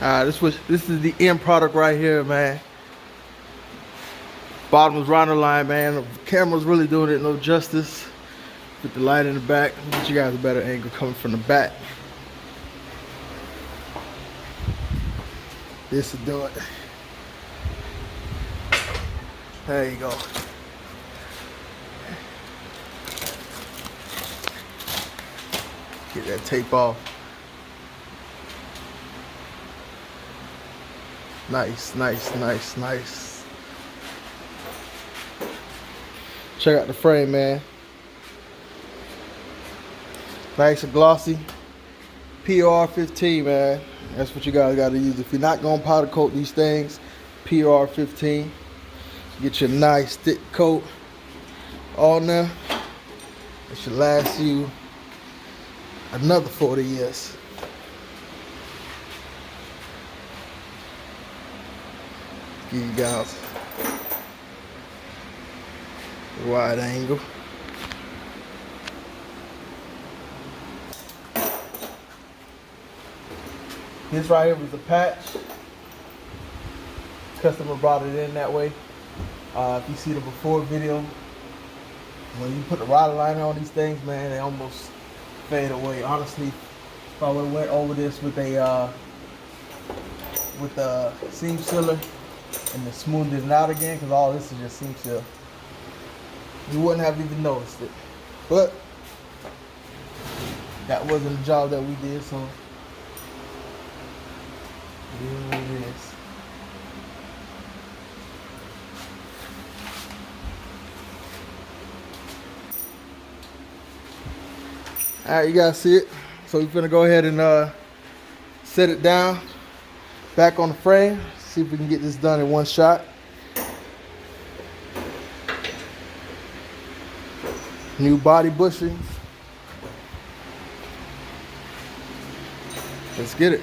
This is the end product right here, man. Bottom was right on the line, man. The camera's really doing it no justice. Put the light in the back. Get you guys a better angle coming from the back. This will do it. There you go. Get that tape off. Nice, nice, nice, nice. Check out the frame, man. Nice and glossy. PR15, man. That's what you guys got to use. If you're not going to powder coat these things, PR15. Get your nice thick coat on there. It should last you another 40 years. Give you guys a wide angle. This right here was a patch. Customer brought it in that way. If you see the before video, when you put the rod liner on these things, man, they almost fade away. Honestly, if I would have went over this with a seam sealer and then smoothed it out again, because all this is just seam seal, you wouldn't have even noticed it. But that wasn't the job that we did, so it is what it is. Alright, you guys see it. So we're gonna go ahead and set it down back on the frame. See if we can get this done in one shot. New body bushings. Let's get it.